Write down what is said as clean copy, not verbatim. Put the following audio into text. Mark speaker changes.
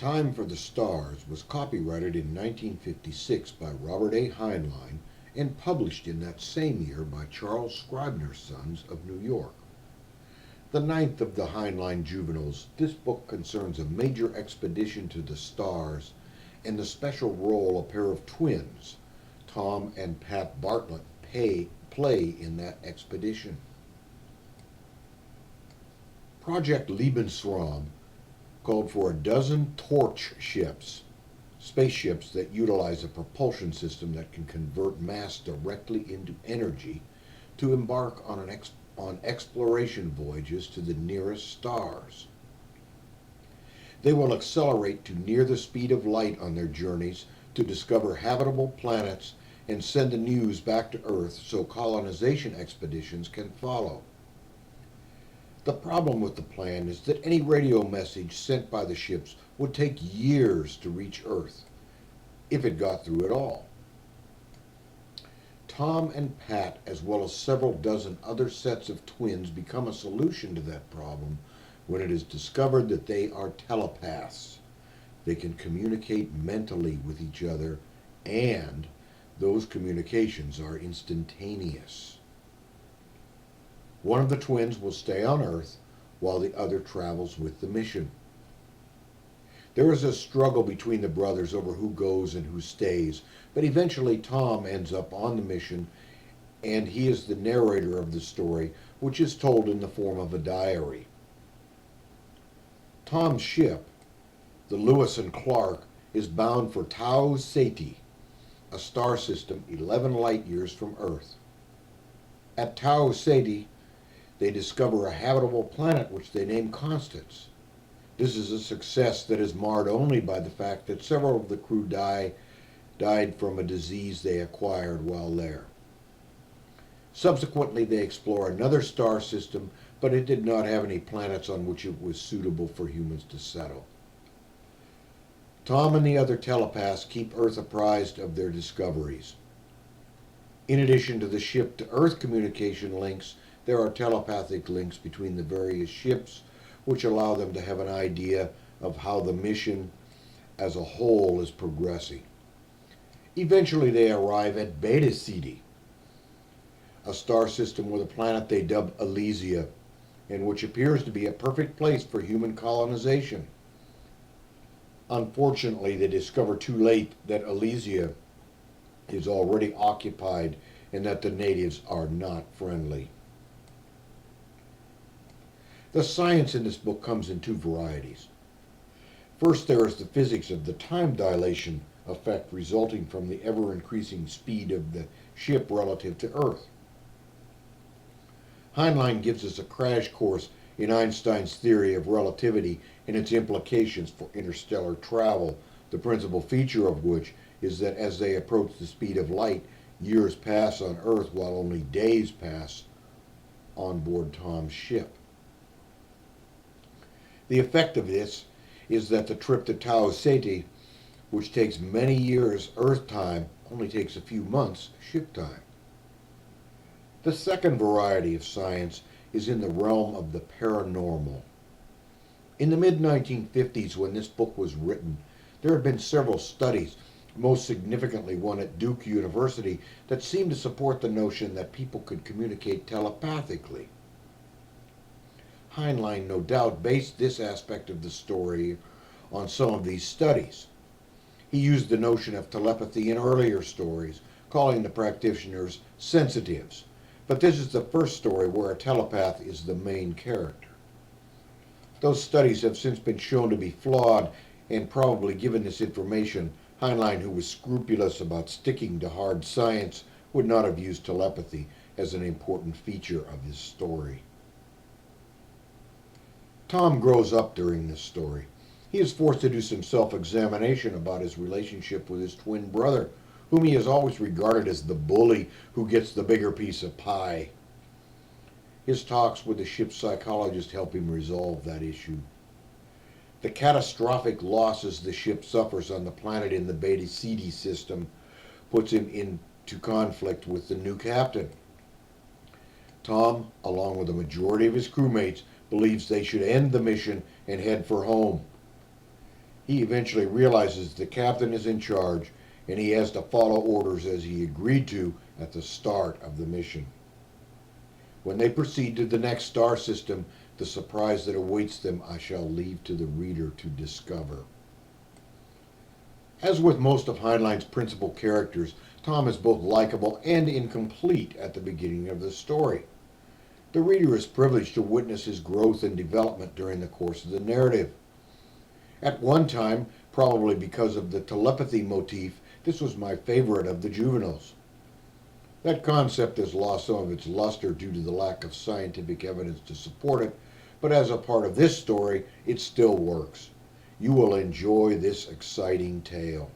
Speaker 1: Time for the Stars was copyrighted in 1956 by Robert A. Heinlein and published in that same year by Charles Scribner's Sons of New York. The ninth of the Heinlein juveniles, this book concerns a major expedition to the stars and the special role a pair of twins, Tom and Pat Bartlett, play in that expedition. Project Lebensraum called for a dozen torch ships, spaceships that utilize a propulsion system that can convert mass directly into energy, to embark on exploration voyages to the nearest stars. They will accelerate to near the speed of light on their journeys to discover habitable planets and send the news back to Earth so colonization expeditions can follow. The problem with the plan is that any radio message sent by the ships would take years to reach Earth, if it got through at all. Tom and Pat, as well as several dozen other sets of twins, become a solution to that problem when it is discovered that they are telepaths. They can communicate mentally with each other, and those communications are instantaneous. One of the twins will stay on Earth while the other travels with the mission. There is a struggle between the brothers over who goes and who stays, but eventually Tom ends up on the mission, and he is the narrator of the story, which is told in the form of a diary. Tom's ship, the Lewis and Clark, is bound for Tau Ceti, a star system 11 light years from Earth. At Tau Ceti, they discover a habitable planet which they name Constance. This is a success that is marred only by the fact that several of the crew died from a disease they acquired while there. Subsequently, they explore another star system, but it did not have any planets on which it was suitable for humans to settle. Tom and the other telepaths keep Earth apprised of their discoveries. In addition to the ship-to-Earth communication links, there are telepathic links between the various ships, which allow them to have an idea of how the mission as a whole is progressing. Eventually they arrive at Beta Ceti, a star system with a planet they dub Elysia, and which appears to be a perfect place for human colonization. Unfortunately, they discover too late that Elysia is already occupied and that the natives are not friendly. The science in this book comes in two varieties. First, there is the physics of the time dilation effect resulting from the ever-increasing speed of the ship relative to Earth. Heinlein gives us a crash course in Einstein's theory of relativity and its implications for interstellar travel, the principal feature of which is that as they approach the speed of light, years pass on Earth while only days pass on board Tom's ship. The effect of this is that the trip to Tau Ceti, which takes many years Earth time, only takes a few months ship time. The second variety of science is in the realm of the paranormal. In the mid-1950s, when this book was written, there had been several studies, most significantly one at Duke University, that seemed to support the notion that people could communicate telepathically. Heinlein no doubt based this aspect of the story on some of these studies. He used the notion of telepathy in earlier stories, calling the practitioners sensitives, but this is the first story where a telepath is the main character. Those studies have since been shown to be flawed, and probably given this information, Heinlein, who was scrupulous about sticking to hard science, would not have used telepathy as an important feature of his story. Tom grows up during this story. He is forced to do some self-examination about his relationship with his twin brother, whom he has always regarded as the bully who gets the bigger piece of pie. His talks with the ship's psychologist help him resolve that issue. The catastrophic losses the ship suffers on the planet in the Beta Ceti system puts him into conflict with the new captain. Tom, along with the majority of his crewmates, believes they should end the mission and head for home. He eventually realizes the captain is in charge and he has to follow orders as he agreed to at the start of the mission. When they proceed to the next star system, the surprise that awaits them I shall leave to the reader to discover. As with most of Heinlein's principal characters, Tom is both likable and incomplete at the beginning of the story. The reader is privileged to witness his growth and development during the course of the narrative. At one time, probably because of the telepathy motif, this was my favorite of the juveniles. That concept has lost some of its luster due to the lack of scientific evidence to support it, but as a part of this story, it still works. You will enjoy this exciting tale.